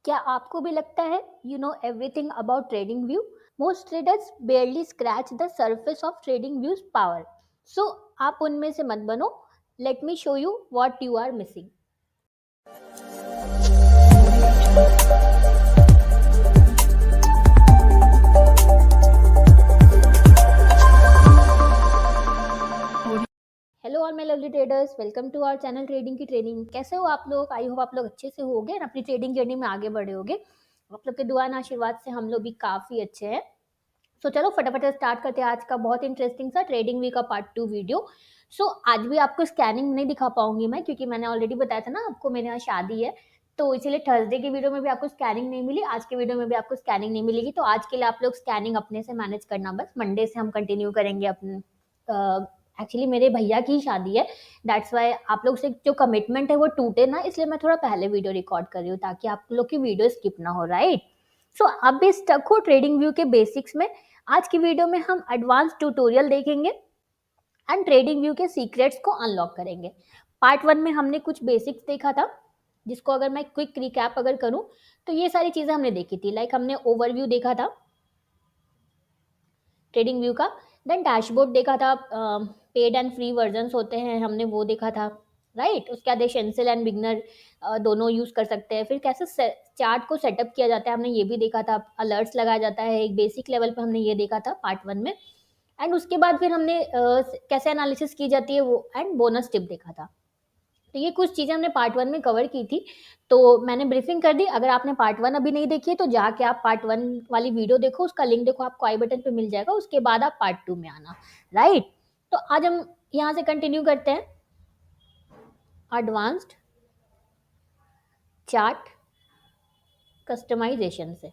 क्या आपको भी लगता है you know everything about trading view? Most traders barely scratch the surface of trading views power. So आप उनमें से मत बनो. Let me show you what you are missing. Hello all my lovely traders, welcome to our channel trading की training. कैसे हो आप लोग? आई होप आप लोग अच्छे से होगे और अपनी ट्रेडिंग जर्नी में आगे बढ़े होगे. आप लोग के दुआ और आशीर्वाद से हम लोग भी काफ़ी अच्छे हैं. सो चलो फटाफट से स्टार्ट करते हैं आज का बहुत इंटरेस्टिंग सा ट्रेडिंग वीक का पार्ट 2 वीडियो. सो आज भी आपको स्कैनिंग नहीं दिखा पाऊंगी मैं, क्योंकि मैंने ऑलरेडी बताया था ना आपको मेरे यहाँ शादी है. तो इसीलिए थर्सडे की वीडियो में भी आपको स्कैनिंग नहीं मिली, आज के वीडियो में भी आपको स्कैनिंग नहीं मिलेगी. तो आज के लिए आप लोग स्कैनिंग अपने से मैनेज करना, बस मंडे से हम कंटिन्यू करेंगे अपने. एक्चुअली मेरे भैया की शादी है, दैट्स वाई आप लोग से जो कमिटमेंट है वो टूटे ना, इसलिए मैं थोड़ा पहले वीडियो रिकॉर्ड कर रही हूँ ताकि आप लोग की वीडियो स्किप ना हो. राइट. सो अब भी स्टक हो ट्रेडिंग व्यू के बेसिक्स में. आज की वीडियो में हम एडवांस ट्यूटोरियल देखेंगे एंड ट्रेडिंग व्यू के सीक्रेट्स को अनलॉक करेंगे. पार्ट 1 में हमने कुछ बेसिक्स देखा था, जिसको अगर मैं क्विक रिकैप अगर करूं तो ये सारी चीजें हमने देखी थी. लाइक हमने ओवरव्यू देखा था ट्रेडिंग व्यू का, देन डैशबोर्ड देखा था, पेड एंड फ्री वर्जन्स होते हैं हमने वो देखा था. राइट. उसके बाद एसेंशियल एंड बिगनर दोनों यूज कर सकते हैं. फिर कैसे चार्ट को सेटअप किया जाता है हमने ये भी देखा था. अलर्ट्स लगाया जाता है एक बेसिक लेवल पे, हमने ये देखा था पार्ट 1 में. एंड उसके बाद फिर हमने कैसे एनालिसिस की जाती है वो एंड बोनस टिप देखा था. तो ये कुछ चीज़ें हमने पार्ट 1 में कवर की थी. तो मैंने ब्रीफिंग कर दी. अगर आपने पार्ट 1 अभी नहीं देखी है तो जाके आप पार्ट 1 वाली वीडियो देखो, उसका लिंक देखो, आपको आई बटन पे मिल जाएगा. उसके बाद आप पार्ट 2 में आना. राइट. तो आज हम यहाँ से कंटिन्यू करते हैं एडवांस्ड चार्ट कस्टमाइजेशन से.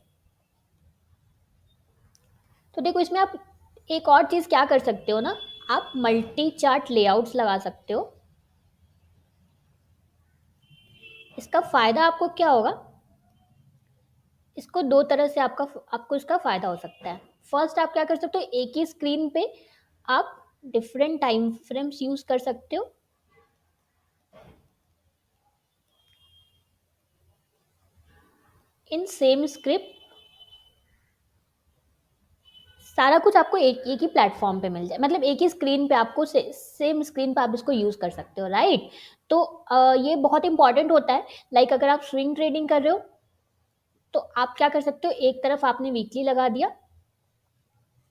तो देखो इसमें आप एक और चीज़ क्या कर सकते हो ना, आप मल्टी चार्ट लेआउट्स लगा सकते हो. इसका फ़ायदा आपको क्या होगा? इसको दो तरह से आपको इसका फ़ायदा हो सकता है. फर्स्ट आप क्या कर सकते हो, एक ही स्क्रीन पे आप डिफरेंट टाइम फ्रेम्स यूज़ कर सकते हो. इन सेम स्क्रिप्ट सारा कुछ आपको एक एक ही प्लेटफॉर्म पे मिल जाए, मतलब एक ही स्क्रीन पे आपको सेम स्क्रीन पे आप इसको यूज़ कर सकते हो. राइट. तो ये बहुत इंपॉर्टेंट होता है. लाइक अगर आप स्विंग ट्रेडिंग कर रहे हो तो आप क्या कर सकते हो, एक तरफ आपने वीकली लगा दिया,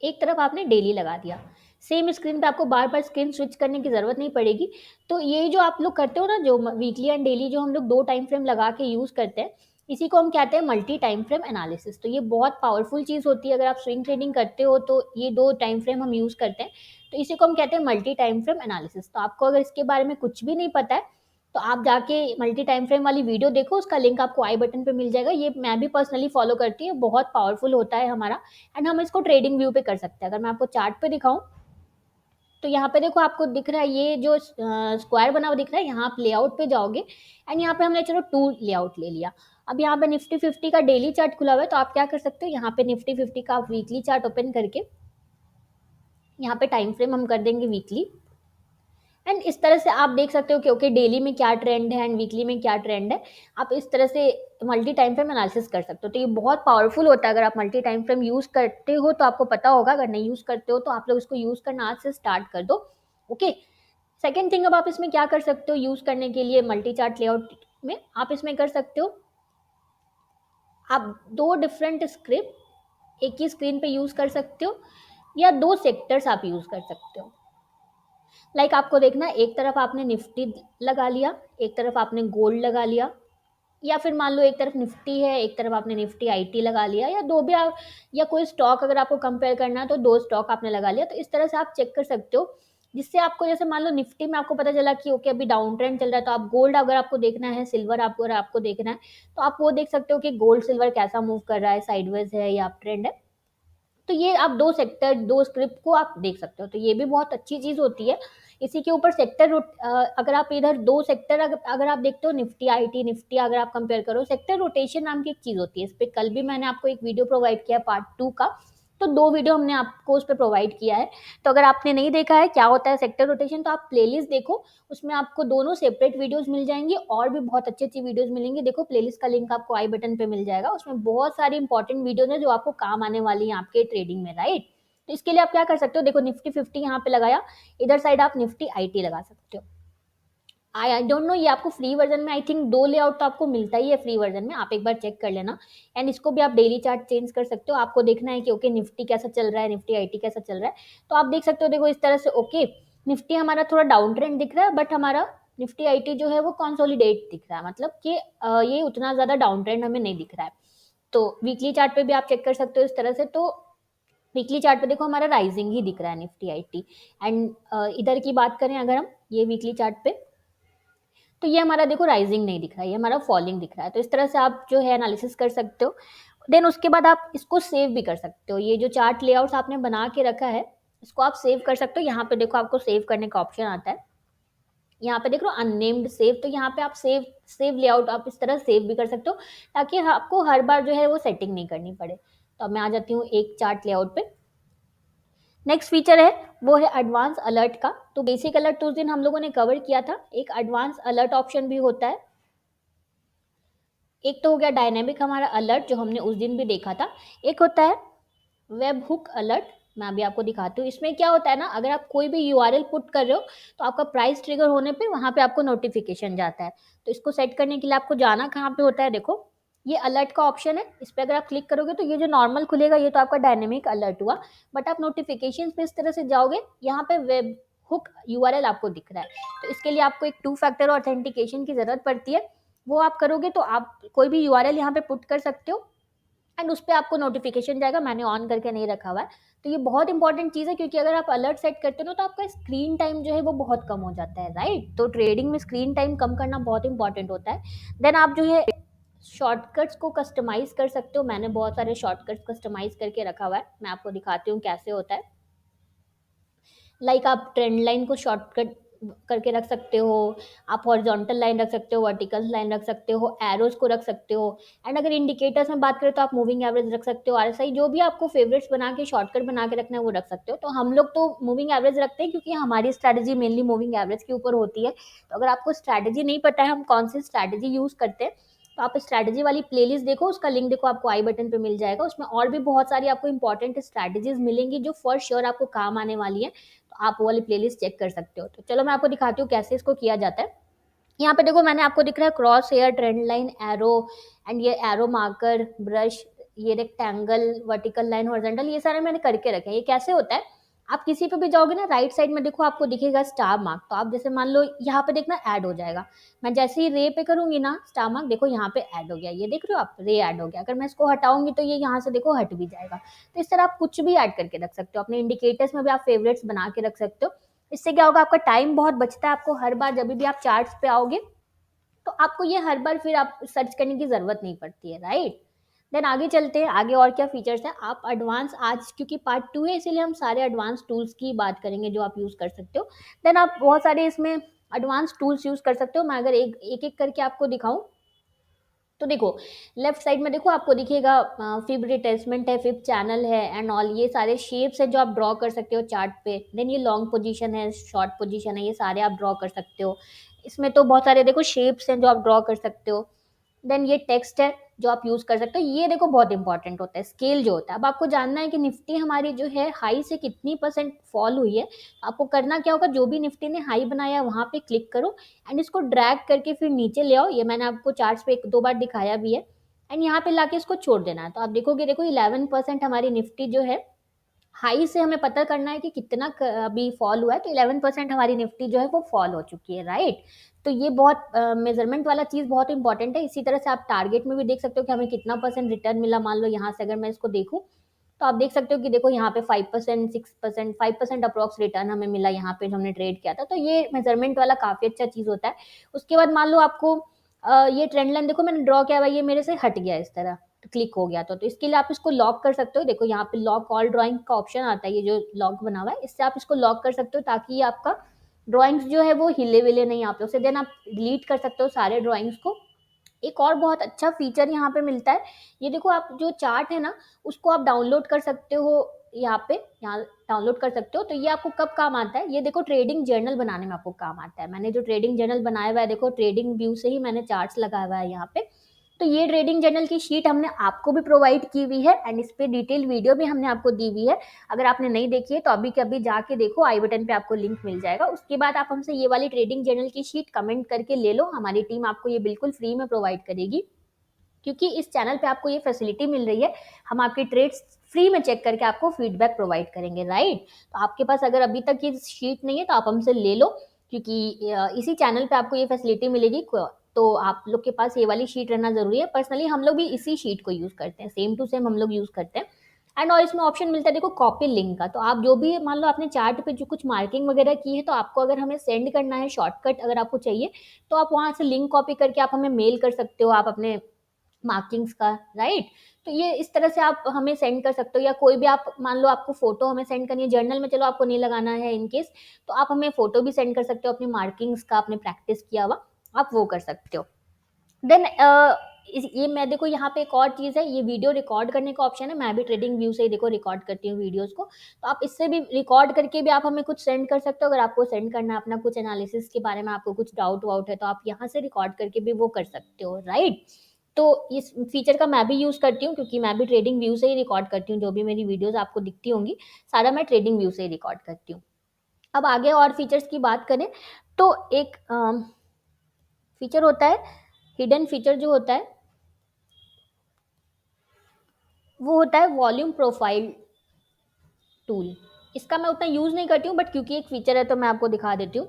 एक तरफ आपने डेली लगा दिया. सेम स्क्रीन पे आपको बार बार स्क्रीन स्विच करने की ज़रूरत नहीं पड़ेगी. तो ये जो आप लोग करते हो ना, जो वीकली एंड डेली जो हम लोग दो टाइम फ्रेम लगा के यूज़ करते हैं, इसी को हम कहते हैं मल्टी टाइम फ्रेम एनालिसिस. तो ये बहुत पावरफुल चीज़ होती है. अगर आप स्विंग ट्रेडिंग करते हो तो ये दो टाइम फ्रेम हम यूज़ करते हैं, तो इसी को हम कहते हैं मल्टी टाइम फ्रेम एनालिसिस. तो आपको अगर इसके बारे में कुछ भी नहीं पता है तो आप जाके मल्टी टाइम फ्रेम वाली वीडियो देखो, उसका लिंक आपको आई बटन पे मिल जाएगा. ये मैं भी पर्सनली फॉलो करती हूँ, बहुत पावरफुल होता है हमारा. एंड हम इसको ट्रेडिंग व्यू पे कर सकते हैं. अगर मैं आपको चार्ट पे दिखाऊं तो यहाँ पे देखो आपको दिख रहा है ये जो स्क्वायर बना हुआ दिख रहा है, यहाँ आप लेआउट पे जाओगे एंड यहाँ पे हमने चलो 2 लेआउट ले लिया. अब यहाँ पे निफ्टी 50 का डेली चार्ट खुला हुआ है, तो आप क्या कर सकते हो, यहाँ पे निफ्टी 50 का आप वीकली चार्ट ओपन करके यहाँ पे टाइम फ्रेम हम कर देंगे वीकली. एंड इस तरह से आप देख सकते हो कि ओके डेली में क्या ट्रेंड है एंड वीकली में क्या ट्रेंड है. आप इस तरह से मल्टी टाइम फ्रेम एनालिसिस कर सकते हो. तो ये बहुत पावरफुल होता है. अगर आप मल्टी टाइम फ्रेम यूज़ करते हो तो आपको पता होगा, अगर नहीं यूज़ करते हो तो आप लोग इसको यूज़ करना आज से स्टार्ट कर दो. ओके. सेकेंड थिंग, अब आप इसमें क्या कर सकते हो यूज़ करने के लिए मल्टी चार्ट लेआउट में, आप इसमें कर सकते हो, आप दो डिफरेंट स्क्रिप्ट एक ही स्क्रीन पे यूज़ कर सकते हो, या दो सेक्टर्स आप यूज़ कर सकते हो. लाइक आपको देखना, एक तरफ आपने निफ्टी लगा लिया, एक तरफ आपने गोल्ड लगा लिया, या फिर मान लो एक तरफ निफ्टी है, एक तरफ आपने निफ्टी आईटी लगा लिया, या दो भी आप, या कोई स्टॉक अगर आपको कंपेयर करना है तो दो स्टॉक आपने लगा लिया. तो इस तरह से आप चेक कर सकते हो, जिससे आपको, जैसे मान लो निफ्टी में आपको पता चला कि ओके अभी डाउन ट्रेंड चल रहा है, तो आप गोल्ड अगर आपको देखना है, सिल्वर आपको अगर आपको देखना है, तो आप वो देख सकते हो कि गोल्ड सिल्वर कैसा मूव कर रहा है, साइडवेज है या अप ट्रेंड है. तो ये आप दो सेक्टर दो स्क्रिप्ट को आप देख सकते हो. तो ये भी बहुत अच्छी चीज़ होती है. इसी के ऊपर अगर आप इधर दो सेक्टर अगर आप देखते हो, निफ्टी आईटी निफ्टी अगर आप कंपेयर करो, सेक्टर रोटेशन नाम की एक चीज़ होती है. इस पे कल भी मैंने आपको एक वीडियो प्रोवाइड किया पार्ट 2 का. तो 2 वीडियो हमने आपको उस पे प्रोवाइड किया है। तो अगर आपने नहीं देखा है क्या होता है सेक्टर रोटेशन, तो आप प्लेलिस्ट देखो, उसमें आपको दोनों सेपरेट वीडियोज़ मिल जाएँगी और भी बहुत अच्छी-अच्छी वीडियोज़ मिलेंगी। देखो प्लेलिस्ट का लिंक आपको आई बटन पे मिल जाएगा, उसमें बहुत सारी इंपॉर्टेंट वीडियोज़ हैं जो आपको काम आने वाली हैं आपके ट्रेडिंग में, राइट? तो इसके लिए आप क्या कर सकते हो, देखो निफ्टी 50 यहाँ पे लगाया, इधर साइड आप निफ्टी आईटी लगा सकते हो। आई डोंट नो, ये आपको फ्री वर्जन में आई थिंक 2 लेआउट तो आपको मिलता ही है फ्री वर्जन में, आप एक बार चेक कर लेना। एंड इसको भी आप डेली चार्ट चेंज कर सकते हो, आपको देखना है कि ओके निफ्टी कैसा चल रहा है, निफ्टी आईटी कैसा चल रहा है, तो आप देख सकते हो। देखो इस तरह से ओके, निफ्टी हमारा थोड़ा डाउन ट्रेंड दिख रहा है, बट हमारा निफ्टी आईटी जो है वो कंसोलिडेट दिख रहा है, मतलब कि ये उतना ज्यादा डाउन ट्रेंड हमें नहीं दिख रहा है। तो वीकली चार्ट पे भी आप चेक कर सकते हो इस तरह से। तो वीकली चार्ट पे देखो हमारा राइजिंग ही दिख रहा है निफ्टी आईटी। एंड इधर की बात करें अगर हम ये वीकली चार्ट पे, तो ये हमारा देखो राइजिंग नहीं दिख रहा है, ये हमारा फॉलिंग दिख रहा है। तो इस तरह से आप जो है एनालिसिस कर सकते हो। देन उसके बाद आप इसको सेव भी कर सकते हो, ये जो चार्ट लेआउट्स आपने बना के रखा है इसको आप सेव कर सकते हो। यहाँ पे देखो आपको सेव करने का ऑप्शन आता है, यहाँ पे देख लो अननेम्ड सेव, तो यहाँ पे आप सेव सेव लेआउट आप इस तरह सेव भी कर सकते हो, ताकि आपको हर बार जो है वो सेटिंग नहीं करनी पड़े। तो अब मैं आ जाती हूँ एक चार्ट लेआउट पे। नेक्स्ट फीचर है वो है एडवांस अलर्ट का। तो बेसिक अलर्ट तो उस दिन हम लोगों ने कवर किया था, एक एडवांस अलर्ट ऑप्शन भी होता है। एक तो हो गया डायनेमिक हमारा अलर्ट जो हमने उस दिन भी देखा था, एक होता है वेब हुक अलर्ट। मैं अभी आपको दिखाती हूँ, इसमें क्या होता है ना, अगर आप कोई भी यूआरएल पुट कर रहे हो तो आपका प्राइस ट्रिगर होने पे वहां पे आपको नोटिफिकेशन जाता है। तो इसको सेट करने के लिए आपको जाना कहाँ पे होता है, देखो ये अलर्ट का ऑप्शन है, इस पर अगर आप क्लिक करोगे तो ये जो नॉर्मल खुलेगा ये तो आपका डायनेमिक अलर्ट हुआ, बट आप नोटिफिकेशन पे इस तरह से जाओगे, यहाँ पे वेब हुक यूआरएल आपको दिख रहा है। तो इसके लिए आपको एक 2 फैक्टर ऑथेंटिकेशन की जरूरत पड़ती है, वो आप करोगे तो आप कोई भी यूआरएल यहाँ पे पुट कर सकते हो एंड उस पे आपको नोटिफिकेशन जाएगा। मैंने ऑन करके नहीं रखा हुआ है। तो ये बहुत इंपॉर्टेंट चीज़ है, क्योंकि अगर आप अलर्ट सेट करते हो ना तो आपका स्क्रीन टाइम जो है वो बहुत कम हो जाता है, राइट? तो ट्रेडिंग में स्क्रीन टाइम कम करना बहुत इंपॉर्टेंट होता है। देन आप जो है शॉर्टकट्स को कस्टमाइज कर सकते हो, मैंने बहुत सारे शॉर्टकट्स कस्टमाइज करके रखा हुआ है, मैं आपको दिखाती हूँ कैसे होता है। लाइक आप ट्रेंड लाइन को शॉर्टकट करके रख सकते हो, आप हॉरिजॉन्टल लाइन रख सकते हो, वर्टिकल लाइन रख सकते हो, एरोज को रख सकते हो। एंड अगर इंडिकेटर्स में बात करें तो आप मूविंग एवरेज रख सकते हो, आरएसआई, जो भी आपको फेवरेट्स बना के शॉर्टकट बना के रखना है वो रख सकते हो। तो हम लोग तो मूविंग एवरेज रखते हैं क्योंकि हमारी स्ट्रैटेजी मेनली मूविंग एवरेज के ऊपर होती है। तो अगर आपको स्ट्रैटेजी नहीं पता है हम कौन सी स्ट्रैटेजी यूज करते हैं, तो आप स्ट्रैटेजी वाली प्लेलिस्ट देखो, उसका लिंक देखो आपको आई बटन पे मिल जाएगा, उसमें और भी बहुत सारी आपको इंपॉर्टेंट स्ट्रैटेजीज मिलेंगी जो फॉर श्योर आपको काम आने वाली है। तो आप वो वाली प्लेलिस्ट चेक कर सकते हो। तो चलो मैं आपको दिखाती हूँ कैसे इसको किया जाता है। यहाँ पे देखो मैंने आपको दिख रहा है crosshair, trend line, arrow and ये एरो मार्कर, ब्रश, ये रेक्टेंगल, वर्टिकल लाइन, हॉरिजॉन्टल, ये सारे मैंने करके रखे हैं। ये कैसे होता है, आप किसी पे भी जाओगे ना राइट साइड में देखो आपको दिखेगा स्टार मार्क, तो आप जैसे मान लो यहाँ पे देखना ऐड हो जाएगा, मैं जैसे ही रे पे करूंगी ना स्टार मार्क देखो यहाँ पे ऐड हो गया, ये देख रहे हो आप, रे ऐड हो गया। अगर मैं इसको हटाऊंगी तो ये यहाँ से देखो हट भी जाएगा। तो इस तरह आप कुछ भी ऐड करके रख सकते हो, अपने इंडिकेटर्स में भी आप फेवरेट्स बना के रख सकते हो। इससे क्या होगा, आपका टाइम बहुत बचता है, आपको हर बार जब भी आप चार्ट्स पे आओगे तो आपको ये हर बार फिर आप सर्च करने की जरूरत नहीं पड़ती है, राइट? देन आगे चलते हैं, आगे और क्या फीचर्स हैं। आप एडवांस, आज क्योंकि पार्ट 2 है इसीलिए हम सारे एडवांस टूल्स की बात करेंगे जो आप यूज कर सकते हो। देन आप बहुत सारे इसमें एडवांस टूल्स यूज कर सकते हो। मैं अगर एक एक, एक करके आपको दिखाऊं तो देखो लेफ्ट साइड में देखो आपको दिखेगा फिब रिट्रेसमेंट है, फिब चैनल है एंड ऑल, ये सारे शेप्स है जो आप ड्रॉ कर सकते हो चार्ट पे। देन ये लॉन्ग पोजीशन है, शॉर्ट पोजीशन है, ये सारे आप ड्रॉ कर सकते हो। इसमें तो बहुत सारे देखो शेप्स हैं जो आप ड्रॉ कर सकते हो। देन ये टेक्स्ट है जो आप यूज कर सकते हो। ये देखो बहुत इंपॉर्टेंट होता है, स्केल जो होता है। अब आपको जानना है कि निफ्टी हमारी जो है हाई से कितनी परसेंट फॉल हुई है। आपको करना क्या होगा, जो भी निफ्टी ने हाई बनाया है वहां पे क्लिक करो एंड इसको ड्रैग करके फिर नीचे ले आओ। ये मैंने आपको चार्ट्स पे 1-2 बार दिखाया भी है। एंड यहाँ पे लाके इसको छोड़ देना है, तो आप देखोगे देखो 11% हमारी निफ्टी जो है हाई से, हमें पता करना है कि कितना अभी फॉल हुआ है, तो 11% हमारी निफ्टी जो है वो फॉल हो चुकी है, राइट? तो ये बहुत मेजरमेंट वाला चीज बहुत इंपॉर्टेंट है। इसी तरह से आप टारगेट में भी देख सकते हो कि हमें कितना परसेंट रिटर्न मिला। मान लो यहाँ से अगर मैं इसको देखूं तो आप देख सकते हो कि देखो यहाँ पे 5%, 6%, 5% अप्रोक्स रिटर्न हमें मिला यहाँ पे जो हमने ट्रेड किया था। तो ये मेजरमेंट वाला काफी अच्छा चीज होता है। उसके बाद मान लो आपको ये ट्रेंड लाइन देखो मैंने ड्रॉ किया हुआ है, ये मेरे से हट गया इस तरह, तो क्लिक हो गया। तो इसके लिए आप इसको लॉक कर सकते हो। देखो यहाँ पे लॉक ऑल ड्राइंग का ऑप्शन आता है, ये जो लॉक बना हुआ है इससे आप इसको लॉक कर सकते हो ताकि ये आपका ड्राइंग्स जो है वो हिले विले नहीं आप लोग से। देन आप डिलीट कर सकते हो सारे ड्राइंग्स को। एक और बहुत अच्छा फीचर यहाँ पे मिलता है, ये देखो आप जो चार्ट है ना, उसको आप डाउनलोड कर सकते हो यहाँ डाउनलोड कर सकते हो। तो ये आपको कब काम आता है, ये देखो ट्रेडिंग जर्नल बनाने में आपको काम आता है। मैंने जो ट्रेडिंग जर्नल बनाया हुआ है, देखो ट्रेडिंग व्यू से ही मैंने चार्ट्स लगाया हुआ है यहाँ पे। तो ये ट्रेडिंग जर्नल की शीट हमने आपको भी प्रोवाइड की हुई है एंड इस पे डिटेल वीडियो भी हमने आपको दी हुई है। अगर आपने नहीं देखी है तो अभी के अभी जाके देखो, आई बटन पे आपको लिंक मिल जाएगा। उसके बाद आप हमसे ये वाली ट्रेडिंग जर्नल की शीट कमेंट करके ले लो, हमारी टीम आपको ये बिल्कुल फ्री में प्रोवाइड करेगी, क्योंकि इस चैनल पे आपको ये फैसिलिटी मिल रही है, हम आपकी ट्रेड्स फ्री में चेक करके आपको फीडबैक प्रोवाइड करेंगे, राइट। तो आपके पास अगर अभी तक ये शीट नहीं है तो आप हमसे ले लो, क्योंकि इसी चैनल पे आपको ये फैसिलिटी मिलेगी। तो आप लोग के पास ये वाली शीट रहना जरूरी है। पर्सनली हम लोग भी इसी शीट को यूज करते हैं, सेम टू सेम हम लोग यूज करते हैं। एंड और इसमें ऑप्शन मिलता है देखो कॉपी लिंक का। तो आप जो भी मान लो आपने चार्ट पे जो कुछ मार्किंग वगैरह की है, तो आपको अगर हमें सेंड करना है शॉर्टकट अगर आपको चाहिए, तो आप वहां से लिंक कॉपी करके आप हमें मेल कर सकते हो, आप अपने मार्किंग्स का, राइट। तो ये इस तरह से आप हमें सेंड कर सकते हो, या कोई भी आप मान लो आपको फोटो हमें सेंड करनी है जर्नल में, चलो आपको नहीं लगाना है इन केस, तो आप हमें फोटो भी सेंड कर सकते हो अपनी मार्किंग्स का, आपने प्रैक्टिस किया हुआ, आप वो कर सकते हो। देन ये मैं देखो यहाँ पे एक और चीज़ है, ये वीडियो रिकॉर्ड करने का ऑप्शन है। मैं भी ट्रेडिंग व्यू से ही देखो रिकॉर्ड करती हूँ वीडियोस को, तो आप इससे भी रिकॉर्ड करके भी आप हमें कुछ सेंड कर सकते हो। अगर आपको सेंड करना है अपना कुछ एनालिसिस के बारे में, आपको कुछ डाउट वाउट है, तो आप यहाँ से रिकॉर्ड करके भी वो कर सकते हो, राइट। तो इस फीचर का मैं भी यूज़ करती हूँ, क्योंकि मैं भी ट्रेडिंग व्यू से ही रिकॉर्ड करती हूँ। जो भी मेरी वीडियोस आपको दिखती होंगी, सारा मैं ट्रेडिंग व्यू से ही रिकॉर्ड करती हूँ। अब आगे और फीचर्स की बात करें, तो एक फीचर होता है, हिडन फीचर जो होता है वो होता है वॉल्यूम प्रोफाइल टूल। इसका मैं उतना यूज नहीं करती हूँ, बट क्योंकि एक फीचर है तो मैं आपको दिखा देती हूँ,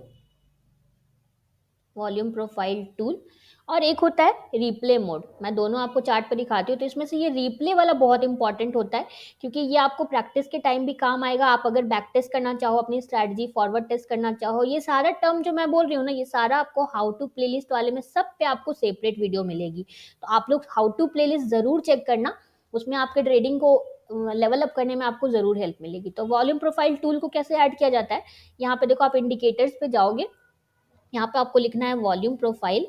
वॉल्यूम प्रोफाइल टूल। और एक होता है रिप्ले मोड, मैं दोनों आपको चार्ट पर दिखाती हूँ। तो इसमें से ये रिप्ले वाला बहुत इंपॉर्टेंट होता है, क्योंकि ये आपको प्रैक्टिस के टाइम भी काम आएगा। आप अगर बैक टेस्ट करना चाहो, अपनी स्ट्रैटेजी फॉरवर्ड टेस्ट करना चाहो, ये सारा टर्म जो मैं बोल रही हूँ ना, ये सारा आपको हाउ टू प्लेलिस्ट वाले में सब पे आपको सेपरेट वीडियो मिलेगी। तो आप लोग हाउ टू प्लेलिस्ट जरूर चेक करना, उसमें आपके ट्रेडिंग को लेवल अप करने में आपको जरूर हेल्प मिलेगी। तो वॉल्यूम प्रोफाइल टूल को कैसे ऐड किया जाता है, यहाँ पे देखो आप इंडिकेटर्स पे जाओगे, यहाँ पे आपको लिखना है वॉल्यूम प्रोफाइल।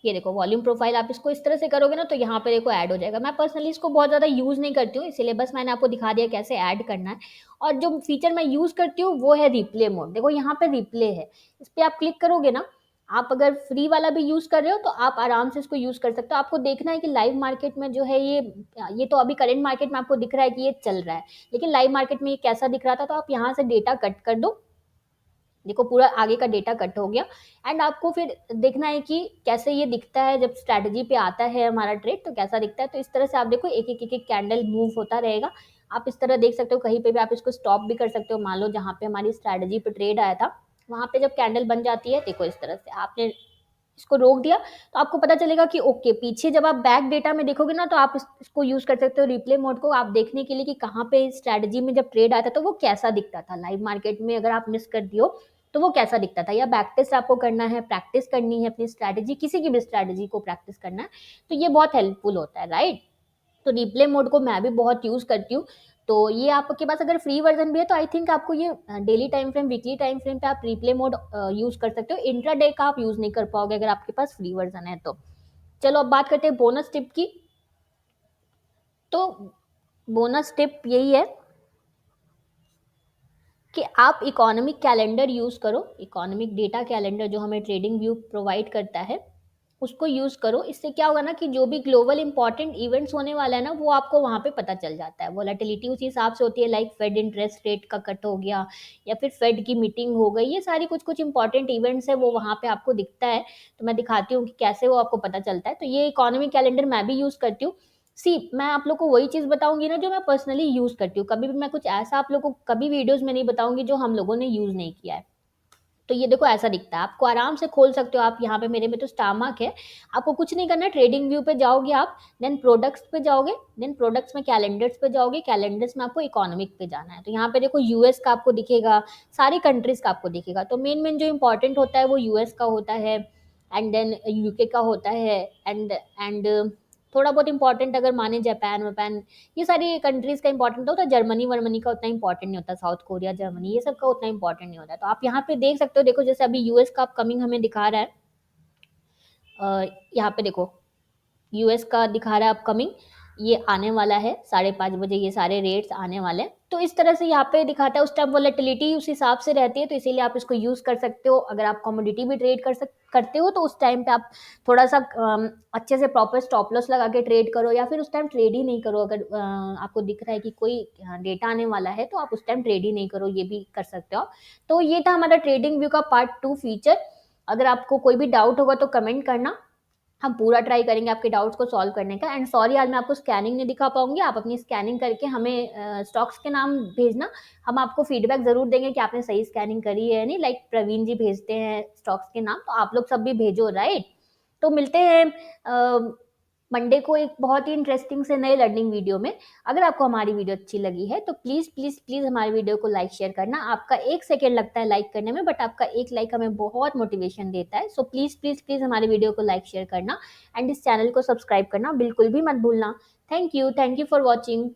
ये देखो वॉल्यूम प्रोफाइल, आप इसको इस तरह से करोगे ना तो यहाँ पे देखो ऐड हो जाएगा। मैं पर्सनली इसको बहुत ज़्यादा यूज़ नहीं करती हूँ, इसीलिए बस मैंने आपको दिखा दिया कैसे ऐड करना है। और जो फीचर मैं यूज़ करती हूँ वो है रिप्ले मोड। देखो यहाँ पे रिप्ले है, इस पर आप क्लिक करोगे ना, आप अगर फ्री वाला भी यूज़ कर रहे हो तो आप आराम से इसको यूज़ कर सकते हो। आपको देखना है कि लाइव मार्केट में जो है ये तो अभी करंट मार्केट में आपको दिख रहा है कि ये चल रहा है, लेकिन लाइव मार्केट में ये कैसा दिख रहा था। तो आप यहाँ से डेटा कट कर दो, देखो पूरा आगे का डेटा कट हो गया। एंड आपको फिर देखना है कि कैसे ये दिखता है जब स्ट्रैटेजी पे आता है हमारा ट्रेड, तो कैसा दिखता है। तो इस तरह से आप देखो एक एक कैंडल मूव होता रहेगा, आप इस तरह देख सकते हो। कहीं पे भी आप इसको स्टॉप भी कर सकते हो, मान लो जहाँ पे हमारी स्ट्रैटेजी पे ट्रेड आया था, वहां पे जब कैंडल बन जाती है, देखो इस तरह से आपने इसको रोक दिया, तो आपको पता चलेगा कि ओके, पीछे जब आप बैक डेटा में देखोगे ना, तो आप इसको यूज कर सकते हो रिप्ले मोड को, आप देखने के लिए कि कहाँ पे स्ट्रैटेजी में जब ट्रेड आया था तो वो कैसा दिखता था। लाइव मार्केट में अगर आप मिस कर दियो तो वो कैसा दिखता था, या बैक टेस्ट आपको करना है, प्रैक्टिस करनी है अपनी स्ट्रैटेजी, किसी की भी स्ट्रैटेजी को प्रैक्टिस करना है, तो ये बहुत हेल्पफुल होता है, राइट। तो रिप्ले मोड को मैं भी बहुत यूज करती हूँ। तो ये आपके पास अगर फ्री वर्जन भी है तो आई थिंक आपको ये daily time frame, weekly time frame पे आप रिप्ले मोड यूज कर सकते हो। इंट्राडे का आप यूज नहीं कर पाओगे अगर आपके पास फ्री वर्जन है तो। चलो अब बात करते हैं बोनस टिप की। तो बोनस टिप यही है कि आप इकोनॉमिक कैलेंडर यूज करो, इकोनॉमिक डेटा कैलेंडर जो हमें ट्रेडिंग व्यू प्रोवाइड करता है, उसको यूज करो। इससे क्या होगा ना कि जो भी ग्लोबल इंपॉर्टेंट इवेंट्स होने वाला है ना, वो आपको वहां पे पता चल जाता है। वोलेटिलिटी उसी हिसाब से होती है, लाइक फेड इंटरेस्ट रेट का कट हो गया, या फिर फेड की मीटिंग हो गई, ये सारी कुछ कुछ इंपॉर्टेंट इवेंट्स है वो वहां पे आपको दिखता है। तो मैं दिखाती हूँ कि कैसे वो आपको पता चलता है। तो ये इकोनॉमिक कैलेंडर मैं भी यूज करती हूँ। मैं आप लोग को वही चीज बताऊंगी ना जो मैं पर्सनली यूज करती हूँ, कभी भी मैं कुछ ऐसा आप लोग को कभी वीडियोस में नहीं बताऊंगी जो हम लोगों ने यूज नहीं किया है। तो ये देखो ऐसा दिखता है, आपको आराम से खोल सकते हो आप। यहाँ पे मेरे में तो स्टार मार्क है, आपको कुछ नहीं करना है। ट्रेडिंग व्यू पे जाओगे आप, देन प्रोडक्ट्स पे जाओगे, देन प्रोडक्ट्स में कैलेंडर्स पे जाओगे, कैलेंडर्स में आपको इकोनॉमिक पे जाना है। तो यहाँ पे देखो यूएस का आपको दिखेगा, सारी कंट्रीज का आपको दिखेगा। तो मेन मेन जो इंपॉर्टेंट होता है वो यूएस का होता है, एंड देन यूके का होता है, एंड थोड़ा बहुत इंपॉर्टेंट अगर माने जापान वपान, ये सारी कंट्रीज का इंपॉर्टेंट होता है। जर्मनी वर्मनी का उतना इंपॉर्टेंट नहीं होता, साउथ कोरिया जर्मनी ये सब का उतना इंपॉर्टेंट नहीं होता। तो आप यहाँ पे देख सकते हो, देखो जैसे अभी यूएस का अपकमिंग हमें दिखा रहा है, यहाँ पे देखो यूएस का दिखा रहा है अपकमिंग, ये आने वाला है 5:30 बजे, ये सारे रेट्स आने वाले हैं। तो इस तरह से यहाँ पे दिखाता है, उस टाइम वोलेटिलिटी उस हिसाब से रहती है, तो इसीलिए आप इसको यूज़ कर सकते हो। अगर आप कमोडिटी भी ट्रेड करते हो तो उस टाइम पे आप थोड़ा-सा अच्छे से प्रॉपर स्टॉप लॉस लगा के ट्रेड करो, या फिर उस टाइम ट्रेड ही नहीं करो। अगर आपको दिख रहा है कि कोई डेटा आने वाला है तो आप उस टाइम ट्रेड ही नहीं करो, ये भी कर सकते हो आप। तो ये था हमारा ट्रेडिंग व्यू का पार्ट 2 फीचर। अगर आपको कोई भी डाउट होगा तो कमेंट करना, हम पूरा ट्राई करेंगे आपके डाउट्स को सॉल्व करने का। एंड सॉरी आज मैं आपको स्कैनिंग नहीं दिखा पाऊँगी, आप अपनी स्कैनिंग करके हमें स्टॉक्स के नाम भेजना, हम आपको फीडबैक ज़रूर देंगे कि आपने सही स्कैनिंग करी है या नहीं। लाइक प्रवीण जी भेजते हैं स्टॉक्स के नाम, तो आप लोग सब भी भेजो, राइट? तो मिलते हैं मंडे को एक बहुत ही इंटरेस्टिंग से नए लर्निंग वीडियो में। अगर आपको हमारी वीडियो अच्छी लगी है तो प्लीज़, प्लीज़, प्लीज़ हमारी वीडियो को लाइक शेयर करना। आपका 1 सेकंड लगता है लाइक करने में, बट आपका एक लाइक हमें बहुत मोटिवेशन देता है। सो प्लीज़, प्लीज़, प्लीज़ हमारी वीडियो को लाइक शेयर करना एंड इस चैनल को सब्सक्राइब करना बिल्कुल भी मत भूलना। Thank you for watching.